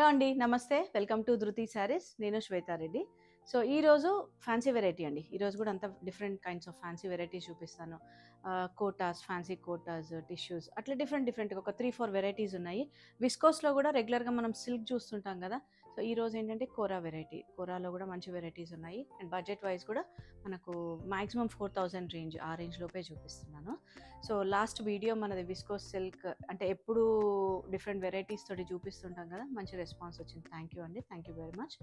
Hello అండి, నమస్తే. Welcome to ధృతి శారీస్. నేను శ్వేతారెడ్డి. సో ఈరోజు ఫ్యాన్సీ వెరైటీ అండి. ఈరోజు కూడా అంతా different kinds of fancy varieties చూపిస్తాను. కోటాస్, ఫ్యాన్సీ కోటాస్, టిష్యూస్ అట్లా డిఫరెంట్గా ఒక 3-4 వెరైటీస్ ఉన్నాయి. విస్కోస్లో కూడా రెగ్యులర్గా మనం సిల్క్ చూస్తుంటాం కదా. సో ఈరోజు ఏంటంటే కోరా వెరైటీ. కోరాలో కూడా మంచి వెరైటీస్ ఉన్నాయి. అండ్ బడ్జెట్ వైజ్ కూడా మనకు మ్యాక్సిమం 4000 రేంజ్, ఆ రేంజ్లోపే చూపిస్తున్నాను. సో లాస్ట్ వీడియో మనది విస్కోస్ సిల్క్, అంటే ఎప్పుడు డిఫరెంట్ వెరైటీస్ తోటి చూపిస్తుంటాం కదా, మంచి రెస్పాన్స్ వచ్చింది. థ్యాంక్ యూ అండి, thank you very much.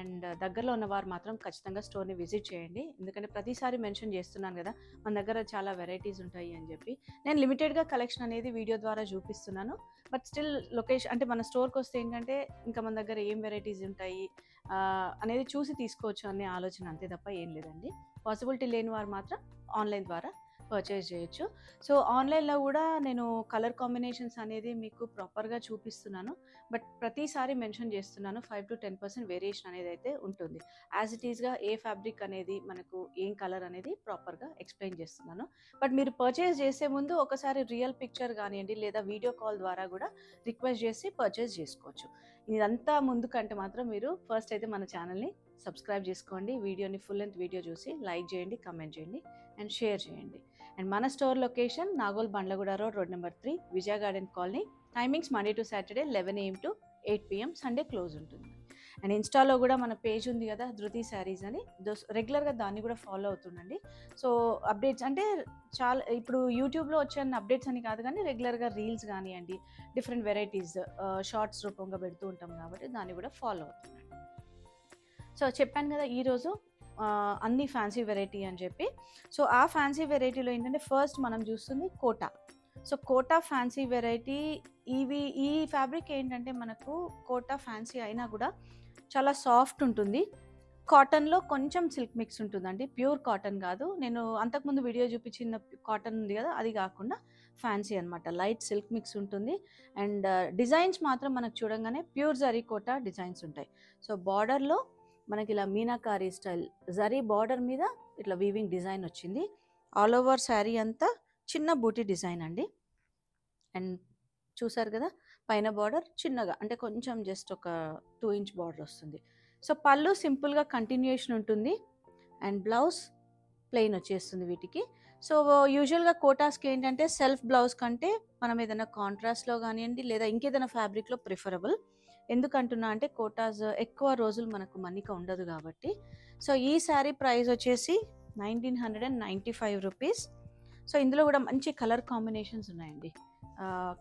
And దగ్గరలో ఉన్నవారు మాత్రం ఖచ్చితంగా స్టోర్ని విజిట్ చేయండి. ఎందుకంటే ప్రతిసారి మెన్షన్ చేస్తున్నాను కదా, మన దగ్గర చాలా వెరైటీస్ ఉంటాయి అని చెప్పి. నేను లిమిటెడ్గా కలెక్షన్ అనేది వీడియో ద్వారా చూపిస్తున్నాను. బట్ స్టిల్ లొకేషన్ అంటే మన స్టోర్కి వస్తే ఏంటంటే ఇంకా మన దగ్గర ఏం వెరైటీస్ ఉంటాయి అనేది చూసి తీసుకోవచ్చు అనే ఆలోచన, అంతే తప్ప ఏం లేదండి. పాసిబిలిటీ లేని వారు మాత్రం ఆన్లైన్ ద్వారా పర్చేస్ చేయొచ్చు. సో ఆన్లైన్లో కూడా నేను కలర్ కాంబినేషన్స్ అనేది మీకు ప్రాపర్గా చూపిస్తున్నాను. బట్ ప్రతిసారి మెన్షన్ చేస్తున్నాను 5-10% వేరియేషన్ అనేది అయితే ఉంటుంది. యాజ్ ఇట్ ఈస్గా ఏ ఫ్యాబ్రిక్ అనేది మనకు ఏం కలర్ అనేది ప్రాపర్గా ఎక్స్ప్లెయిన్ చేస్తున్నాను. బట్ మీరు పర్చేస్ చేసే ముందు ఒకసారి రియల్ పిక్చర్ కానివ్వండి లేదా వీడియో కాల్ ద్వారా కూడా రిక్వెస్ట్ చేసి పర్చేస్ చేసుకోవచ్చు. ఇదంతా ముందు కంటే మాత్రం మీరు ఫస్ట్ అయితే మన ఛానల్ని సబ్స్క్రైబ్ చేసుకోండి. వీడియోని ఫుల్ లెంత్ వీడియో చూసి లైక్ చేయండి, కమెంట్ చేయండి అండ్ షేర్ చేయండి. అండ్ మన store location Nagole Bandlaguda road, road number 3, Vijaya garden colony. Timings Monday to Saturday 11 AM to 8 PM, Sunday close ఉంటుంది. అండ్ ఇన్స్టాలో కూడా మన పేజ్ ఉంది కదా, ధృతి శారీస్ అని, రెగ్యులర్గా దాన్ని కూడా ఫాలో అవుతుండండి. సో అప్డేట్స్ అంటే చాలా ఇప్పుడు యూట్యూబ్లో వచ్చే అప్డేట్స్ అని కాదు, కానీ రెగ్యులర్గా రీల్స్ కానివ్వండి, డిఫరెంట్ వెరైటీస్ షార్ట్స్ రూపంగా పెడుతూ ఉంటాం కాబట్టి దాన్ని కూడా ఫాలో అవుతుండండి. సో చెప్పాను కదా ఈరోజు అన్ని ఫ్యాన్సీ వెరైటీ అని చెప్పి. సో ఆ ఫ్యాన్సీ వెరైటీలో ఏంటంటే ఫస్ట్ మనం చూస్తుంది Kota. So Kota fancy variety. ఈ ఫ్యాబ్రిక్ ఏంటంటే మనకు కోటా ఫ్యాన్సీ అయినా కూడా చాలా సాఫ్ట్ ఉంటుంది. కాటన్లో కొంచెం సిల్క్ మిక్స్ ఉంటుందండి, ప్యూర్ కాటన్ కాదు. నేను అంతకుముందు వీడియో చూపించిన కాటన్ ఉంది కదా, అది కాకుండా ఫ్యాన్సీ అనమాట. లైట్ సిల్క్ మిక్స్ ఉంటుంది. అండ్ డిజైన్స్ మాత్రం మనకు చూడంగానే ప్యూర్ జరీ కోటా డిజైన్స్ ఉంటాయి. సో బార్డర్లో మనకి ఇలా మీనాకారీ స్టైల్ జరీ బార్డర్ మీద ఇట్లా వీవింగ్ డిజైన్ వచ్చింది. ఆల్ ఓవర్ శారీ అంతా చిన్న బూటీ డిజైన్ అండి. అండ్ చూసారు కదా, పైన బార్డర్ చిన్నగా అంటే కొంచెం జస్ట్ ఒక 2 inch బార్డర్ వస్తుంది. సో పళ్ళు సింపుల్గా కంటిన్యూషన్ ఉంటుంది. అండ్ బ్లౌజ్ ప్లెయిన్ వచ్చేస్తుంది వీటికి. సో యూజువల్గా కోటాస్కి ఏంటంటే సెల్ఫ్ బ్లౌజ్ కంటే మనం ఏదైనా కాంట్రాస్ట్లో కానివ్వండి లేదా ఇంకేదైనా ఫ్యాబ్రిక్లో ప్రిఫరబుల్. ఎందుకంటున్నా అంటే కోటాస్ ఎక్కువ రోజులు మనకు మన్నిక ఉండదు కాబట్టి. సో ఈ శారీ ప్రైస్ వచ్చేసి 1995 రూపీస్. సో ఇందులో కూడా మంచి కలర్ కాంబినేషన్స్ ఉన్నాయండి.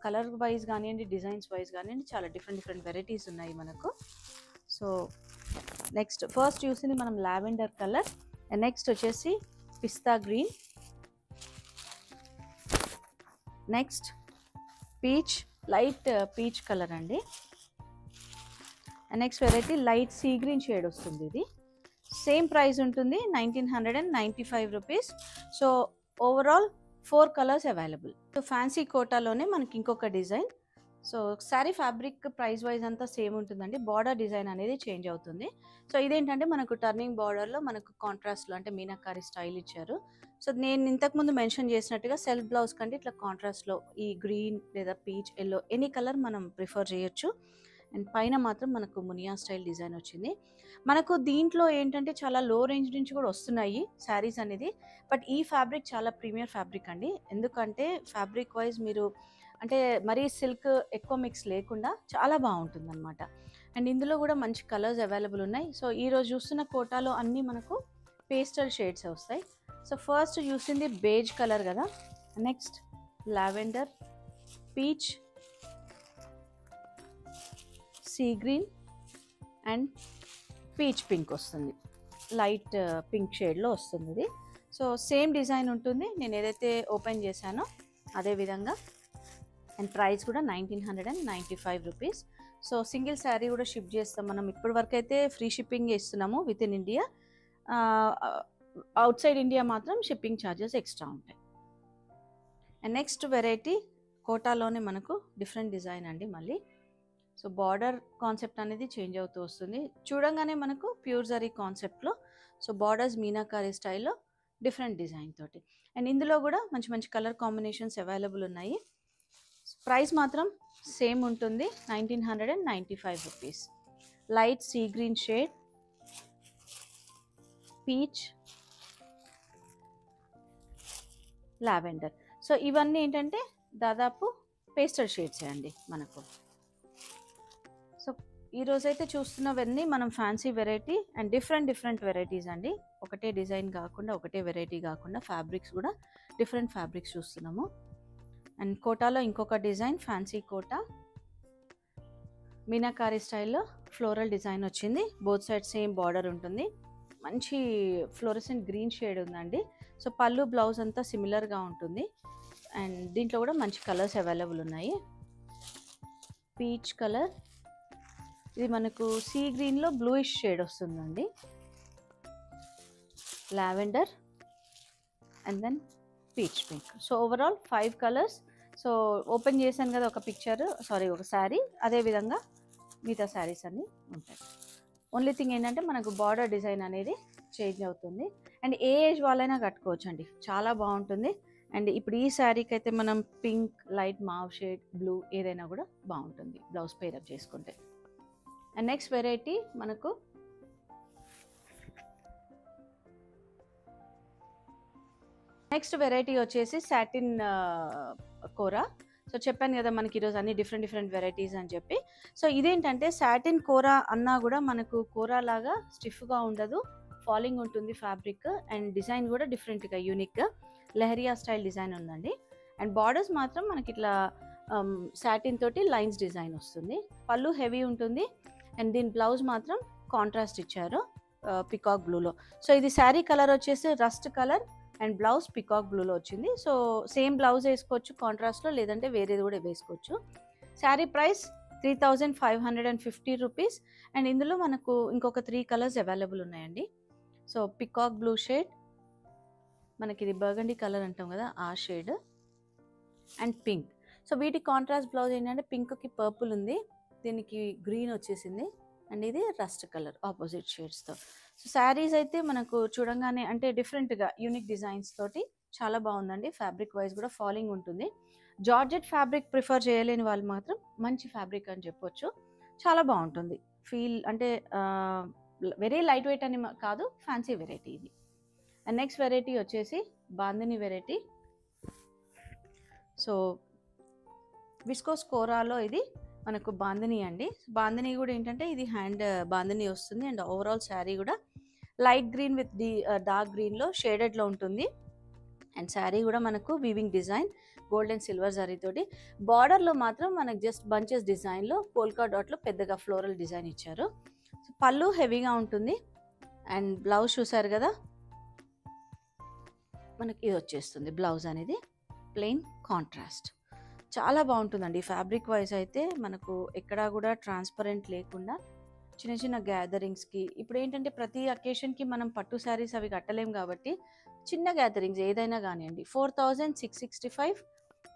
కలర్ వైజ్ కానివ్వండి, డిజైన్స్ వైజ్ కానివ్వండి, చాలా డిఫరెంట్ వెరైటీస్ ఉన్నాయి మనకు. సో నెక్స్ట్ ఫస్ట్ చూసింది మనం లావెండర్ కలర్. నెక్స్ట్ వచ్చేసి pista green. Next peach, light peach colour అండి. Next variety light sea green shade వస్తుంది. ఇది సేమ్ ప్రైస్ ఉంటుంది 1995 rupees. So overall 4 colours available. So fancy కోటాలోనే మనకి ఇంకొక design. So sari fabric price wise అంతా సేమ్ ఉంటుందండి, బార్డర్ డిజైన్ అనేది చేంజ్ అవుతుంది. సో ఇదేంటంటే మనకు టర్నింగ్ బార్డర్లో మనకు కాంట్రాస్ట్లో అంటే మీనాకారీ స్టైల్ ఇచ్చారు. సో నేను ఇంతకుముందు మెన్షన్ చేసినట్టుగా సెల్ఫ్ బ్లౌజ్ కంటే ఇట్లా కాంట్రాస్ట్లో ఈ గ్రీన్ లేదా పీచ్, ఎల్లో ఎనీ కలర్ మనం ప్రిఫర్ చేయొచ్చు. అండ్ పైన మాత్రం మనకు మునియా స్టైల్ డిజైన్ వచ్చింది. మనకు దీంట్లో ఏంటంటే చాలా లో రేంజ్ నుంచి కూడా వస్తున్నాయి శారీస్ అనేది. బట్ ఈ ఫ్యాబ్రిక్ చాలా ప్రీమియర్ ఫ్యాబ్రిక్ అండి. ఎందుకంటే ఫ్యాబ్రిక్ వైజ్ మీరు అంటే మరీ సిల్క్ ఎక్కువ మిక్స్ లేకుండా చాలా బాగుంటుంది అనమాట. అండ్ ఇందులో కూడా మంచి కలర్స్ అవైలబుల్ ఉన్నాయి. సో ఈరోజు చూస్తున్న కోటాలో అన్నీ మనకు పేస్టల్ షేడ్స్ వస్తాయి. సో ఫస్ట్ చూసింది బేజ్ కలర్ కదా, next lavender, peach, sea green and peach pink వస్తుంది. లైట్ పింక్ షేడ్లో వస్తుంది ఇది. సో సేమ్ డిజైన్ ఉంటుంది నేను ఏదైతే ఓపెన్ చేశానో అదే విధంగా. అండ్ ప్రైస్ కూడా 1995 రూపీస్. సో సింగిల్ శారీ కూడా షిప్ చేస్తాం మనం. ఇప్పటి వరకు అయితే ఫ్రీ షిప్పింగ్ ఇస్తున్నాము with in India. Out side India మాత్రం షిప్పింగ్ ఛార్జెస్ ఎక్స్ట్రా ఉంటాయి. అండ్ నెక్స్ట్ వెరైటీ కోటాలోనే మనకు డిఫరెంట్ డిజైన్ అండి మళ్ళీ. సో బార్డర్ కాన్సెప్ట్ అనేది చేంజ్ అవుతూ వస్తుంది. చూడంగానే మనకు ప్యూర్ జరీ కాన్సెప్ట్లో, సో బార్డర్స్ మీనాకారీ స్టైల్లో డిఫరెంట్ డిజైన్ తోటి. అండ్ ఇందులో కూడా మంచి మంచి కలర్ కాంబినేషన్స్ అవైలబుల్ ఉన్నాయి. ప్రైస్ మాత్రం సేమ్ ఉంటుంది, 1995 rupees. Light sea green shade, peach, lavender. So ఇవన్నీ ఏంటంటే దాదాపు పేస్టల్ షేడ్సే అండి మనకు. సో ఈరోజైతే చూస్తున్నవన్నీ మనం fancy variety and different varieties అండి. ఒకటే డిజైన్ కాకుండా, ఒకటే వెరైటీ కాకుండా ఫ్యాబ్రిక్స్ కూడా డిఫరెంట్ ఫ్యాబ్రిక్స్ చూస్తున్నాము. అండ్ కోటాలో ఇంకొక డిజైన్, ఫ్యాన్సీ కోటా మీనాకారి స్టైల్లో ఫ్లోరల్ డిజైన్ వచ్చింది. బోత్ సైడ్ సేమ్ బార్డర్ ఉంటుంది. మంచి ఫ్లోరసెంట్ గ్రీన్ షేడ్ ఉందండి. సో పళ్ళు బ్లౌజ్ అంతా సిమిలర్గా ఉంటుంది. అండ్ దీంట్లో కూడా మంచి కలర్స్ అవైలబుల్ ఉన్నాయి. పీచ్ కలర్, ఇది మనకు సీ గ్రీన్లో బ్లూయిష్ షేడ్ వస్తుందండి. Lavender and then peach pink. So overall 5 colours. So open చేశాను కదా ఒక పిక్చర్, సారీ ఒక శారీ, అదేవిధంగా మిగతా శారీస్ అన్నీ ఉంటాయి. ఓన్లీ థింగ్ ఏంటంటే మనకు బార్డర్ డిజైన్ అనేది చేంజ్ అవుతుంది. అండ్ ఏ ఏజ్ వాళ్ళైనా కట్టుకోవచ్చు అండి, చాలా బాగుంటుంది. అండ్ ఇప్పుడు ఈ శారీకి అయితే మనం పింక్, లైట్ మావ్ షేడ్, బ్లూ ఏదైనా కూడా బాగుంటుంది బ్లౌజ్ పేరప్ చేసుకుంటే. అండ్ నెక్స్ట్ వెరైటీ మనకు నెక్స్ట్ వెరైటీ వచ్చేసి సాటిన్ కోరా. సో చెప్పాను కదా మనకి ఈరోజు అన్ని డిఫరెంట్ వెరైటీస్ అని చెప్పి. సో ఇదేంటంటే సాటిన్ కోరా అన్నా కూడా మనకు కోరా లాగా స్టిఫ్గా ఉండదు, ఫాలింగ్ ఉంటుంది ఫ్యాబ్రిక్. అండ్ డిజైన్ కూడా డిఫరెంట్గా యూనిక్గా లెహరియా స్టైల్ డిజైన్ ఉందండి. అండ్ బార్డర్స్ మాత్రం మనకి ఇట్లా సాటిన్ తోటి లైన్స్ డిజైన్ వస్తుంది. పళ్ళు హెవీ ఉంటుంది. అండ్ దీని బ్లౌజ్ మాత్రం కాంట్రాస్ట్ ఇచ్చారు పికాక్ బ్లూలో. సో ఇది శారీ కలర్ వచ్చేసి rust colour and blouse peacock బ్లూలో వచ్చింది. సో సేమ్ బ్లౌజ్ వేసుకోవచ్చు కాంట్రాస్ట్లో, లేదంటే వేరేది కూడా వేసుకోవచ్చు. Sari price 3550 rupees. అండ్ ఇందులో మనకు ఇంకొక 3 కలర్స్ అవైలబుల్ ఉన్నాయండి. సో పికాక్ బ్లూ షేడ్, మనకి ఇది బర్గండీ కలర్ అంటాం కదా ఆ షేడ్, అండ్ పింక్. సో వీటి కాంట్రాస్ట్ బ్లౌజ్ ఏంటంటే పింక్కి పర్పుల్ ఉంది, దీనికి గ్రీన్ వచ్చేసింది. అండ్ ఇది రస్ట్ కలర్ ఆపోజిట్ షేడ్స్తో. సో శారీస్ అయితే మనకు చూడంగానే అంటే డిఫరెంట్గా యూనిక్ డిజైన్స్ తోటి చాలా బాగుందండి. ఫ్యాబ్రిక్ వైజ్ కూడా ఫాలింగ్ ఉంటుంది. జార్జెట్ ఫ్యాబ్రిక్ ప్రిఫర్ చేయలేని వాళ్ళు మాత్రం మంచి ఫ్యాబ్రిక్ అని చెప్పొచ్చు, చాలా బాగుంటుంది. ఫీల్ అంటే వెరీ లైట్ వెయిట్ అని కాదు, ఫ్యాన్సీ వెరైటీ ఇది. అండ్ నెక్స్ట్ వెరైటీ వచ్చేసి బాందిని వెరైటీ. సో విస్కోస్ కోరాలో ఇది మనకు బాందిని అండి. బాందిని కూడా ఏంటంటే ఇది హ్యాండ్ బాందిని వస్తుంది. అండ్ ఓవరాల్ శారీ కూడా లైట్ గ్రీన్ విత్ డార్క్ గ్రీన్లో షేడెడ్లో ఉంటుంది. అండ్ శారీ కూడా మనకు weaving design gold and silver జరీతోటి. బార్డర్లో మాత్రం మనకు జస్ట్ బంచెస్ డిజైన్లో పోల్కా డాట్లో పెద్దగా ఫ్లోరల్ డిజైన్ ఇచ్చారు. సో పళ్ళు హెవీగా ఉంటుంది. అండ్ బ్లౌజ్ చూసారు కదా, మనకి ఇది వచ్చేస్తుంది బ్లౌజ్ అనేది ప్లెయిన్ కాంట్రాస్ట్. చాలా బాగుంటుందండి ఫ్యాబ్రిక్ వైజ్ అయితే. మనకు ఎక్కడా కూడా ట్రాన్స్పరెంట్ లేకుండా చిన్న గ్యాదరింగ్స్కి, ఇప్పుడు ఏంటంటే ప్రతి అకేషన్కి మనం పట్టు శారీస్ అవి కట్టలేం కాబట్టి చిన్న గ్యాదరింగ్స్ ఏదైనా కానివ్వండి. 4665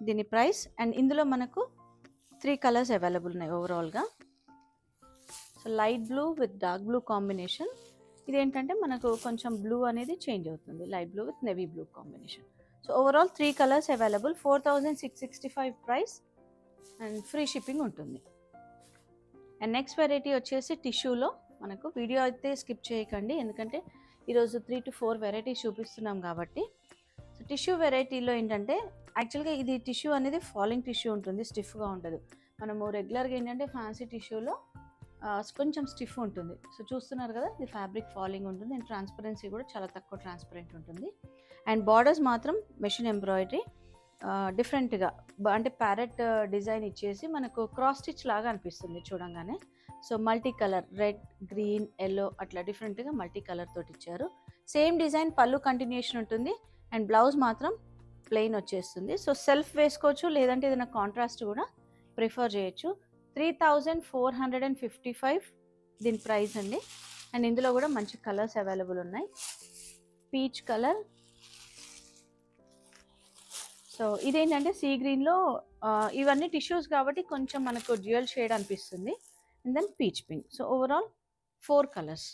దీని ప్రైస్. అండ్ ఇందులో మనకు 3 కలర్స్ అవైలబుల్ ఉన్నాయి ఓవరాల్గా. So light blue with dark blue combination. ఇదేంటంటే మనకు కొంచెం బ్లూ అనేది చేంజ్ అవుతుంది, light blue with navy blue combination. So overall 3 colours available, 4665 price and free shipping ఉంటుంది. అండ్ నెక్స్ట్ వెరైటీ వచ్చేసి టిష్యూలో మనకు. వీడియో అయితే స్కిప్ చేయకండి, ఎందుకంటే ఈరోజు 3 to 4 వెరైటీస్ చూపిస్తున్నాం కాబట్టి. సో టిష్యూ వెరైటీలో ఏంటంటే యాక్చువల్గా ఇది టిష్యూ అనేది ఫాలింగ్ టిష్యూ ఉంటుంది, స్టిఫ్గా ఉండదు. మనము రెగ్యులర్గా ఏంటంటే ఫ్యాన్సీ టిష్యూలో కొంచెం స్టిఫ్ ఉంటుంది. సో చూస్తున్నారు కదా, ఇది ఫ్యాబ్రిక్ ఫాలింగ్ ఉంటుంది. అండ్ ట్రాన్స్పరెన్సీ కూడా చాలా తక్కువ ట్రాన్స్పరెంట్ ఉంటుంది. అండ్ బార్డర్స్ మాత్రం మెషిన్ ఎంబ్రాయిడరీ డిఫరెంట్గా అంటే ప్యారెట్ డిజైన్ ఇచ్చేసి మనకు క్రాస్ స్టిచ్ లాగా అనిపిస్తుంది చూడంగానే. So multi colour red, green, yellow అట్లా డిఫరెంట్గా మల్టీ కలర్ తోటి ఇచ్చారు. సేమ్ డిజైన్ పళ్ళు కంటిన్యూషన్ ఉంటుంది. అండ్ బ్లౌజ్ మాత్రం ప్లెయిన్ వచ్చేస్తుంది. సో సెల్ఫ్ వేసుకోవచ్చు, లేదంటే ఏదైనా కాంట్రాస్ట్ కూడా ప్రిఫర్ చేయొచ్చు. 3455 దీని ప్రైస్ అండి. అండ్ ఇందులో కూడా మంచి కలర్స్ అవైలబుల్ ఉన్నాయి. Peach colour. సో ఇదేంటంటే సీ గ్రీన్లో ఇవన్నీ టిష్యూస్ కాబట్టి కొంచెం మనకు డ్యూయల్ షేడ్ అనిపిస్తుంది. And then peach pink. So overall 4 colours.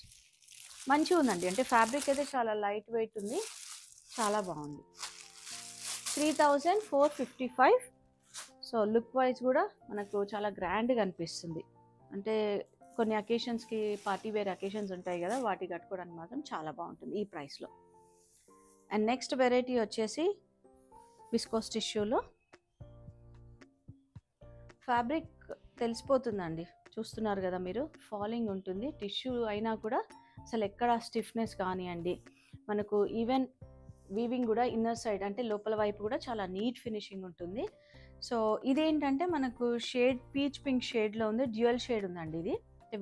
మంచిగా ఉందండి, అంటే ఫ్యాబ్రిక్ అయితే చాలా లైట్ వెయిట్ ఉంది, చాలా బాగుంది. 3455. సో సో లుక్ వైజ్ కూడా మనకు చాలా గ్రాండ్గా అనిపిస్తుంది. అంటే కొన్ని అకేషన్స్కి పార్టీ వేర్ అకేషన్స్ ఉంటాయి కదా, వాటి కట్టుకోవడానికి మాత్రం చాలా బాగుంటుంది ఈ ప్రైస్లో. అండ్ నెక్స్ట్ వెరైటీ వచ్చేసి విస్కోస్ టిష్యూలో. ఫ్యాబ్రిక్ తెలిసిపోతుందండి, చూస్తున్నారు కదా మీరు, ఫాలింగ్ ఉంటుంది. టిష్యూ అయినా కూడా అసలు ఎక్కడ స్టిఫ్నెస్ కానివ్వండి, మనకు ఈవెన్ వీవింగ్ కూడా ఇన్నర్ సైడ్ అంటే లోపల వైపు కూడా చాలా నీట్ ఫినిషింగ్ ఉంటుంది. సో ఇదేంటంటే మనకు షేడ్ పీచ్ పింక్ షేడ్లో ఉంది, డ్యూయల్ షేడ్ ఉందండి ఇది.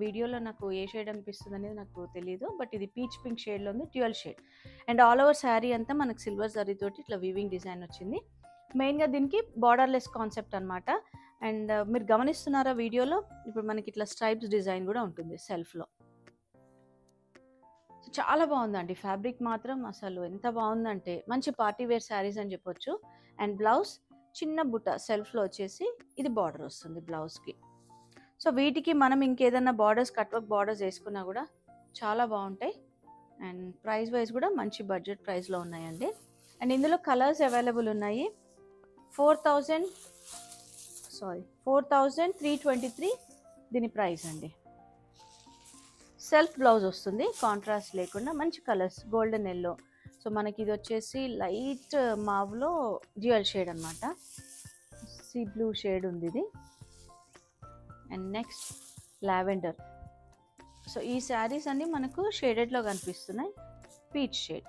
వీడియోలో నాకు ఏ షేడ్ అనిపిస్తుంది అనేది నాకు తెలియదు, బట్ ఇది పీచ్ పింక్ షేడ్లో ఉంది, dual shade. And all over sari అంతా మనకు సిల్వర్ జరీతోటి ఇట్లా వీవింగ్ డిజైన్ వచ్చింది. మెయిన్గా దీనికి బార్డర్లెస్ కాన్సెప్ట్ అనమాట. అండ్ మీరు గమనిస్తున్నారా వీడియోలో, ఇప్పుడు మనకి ఇట్లా స్ట్రైప్స్ డిజైన్ కూడా ఉంటుంది సెల్ఫ్లో. చాలా బాగుందండి ఫ్యాబ్రిక్ మాత్రం, అసలు ఎంత బాగుందంటే మంచి పార్టీ వేర్ శారీస్ అని చెప్పొచ్చు. అండ్ బ్లౌజ్ చిన్న బుట్ట సెల్ఫ్లో వచ్చేసి ఇది బార్డర్ వస్తుంది బ్లౌజ్కి. సో వీటికి మనం ఇంకేదన్నా బార్డర్స్ కట్ వర్క్ బార్డర్స్ వేసుకున్నా కూడా చాలా బాగుంటాయి. అండ్ ప్రైస్ వైజ్ కూడా మంచి బడ్జెట్ ప్రైస్లో ఉన్నాయండి. అండ్ ఇందులో కలర్స్ అవైలబుల్ ఉన్నాయి. 4,323 దీని ప్రైస్ అండి. సెల్ఫ్ బ్లౌజ్ వస్తుంది, కాంట్రాస్ట్ లేకుండా మంచి కలర్స్, గోల్డెన్ ఎల్లో. సో మనకి ఇది వచ్చేసి లైట్ మావ్లో డ్యూయల్ షేడ్ అనమాట, సీ బ్లూ షేడ్ ఉంది ఇది. And next lavender. సో ఈ శారీస్ అన్నీ మనకు షేడెడ్లో కనిపిస్తున్నాయి, peach shade.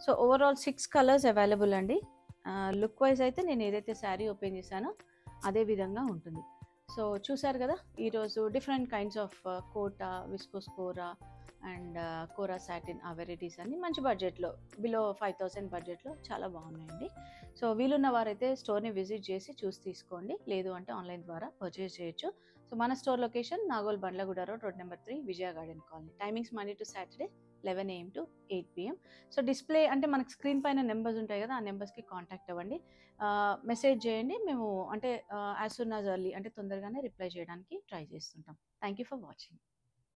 So overall 6 colours available అండి. లుక్ వైజ్ అయితే నేను ఏదైతే శారీ ఓపెన్ చేశానో అదే విధంగా ఉంటుంది. సో చూసారు కదా ఈరోజు different kinds of Kota, viscose kora and kora satin, ఆ వెరైటీస్ అన్ని మంచి బడ్జెట్లో, బిలో 5,000 బడ్జెట్లో చాలా బాగున్నాయండి. సో వీలున్న వారైతే స్టోర్ని విజిట్ చేసి చూసి తీసుకోండి, లేదు అంటే ఆన్లైన్ ద్వారా పర్చేస్ చేయొచ్చు. సో మన store location Nagole Bandlaguda road, road number 3, Vijaya garden colony. Timings Monday to Saturday 11 AM to 8 PM. So display అంటే మనకు స్క్రీన్ పైన నెంబర్స్ ఉంటాయి కదా, ఆ నెంబర్స్కి కాంటాక్ట్ అవ్వండి, మెసేజ్ చేయండి. మేము అంటే యాజ్ సూన్ యాజ్ ఎర్లీ అంటే తొందరగానే రిప్లై చేయడానికి ట్రై చేస్తుంటాం. Thank you for watching.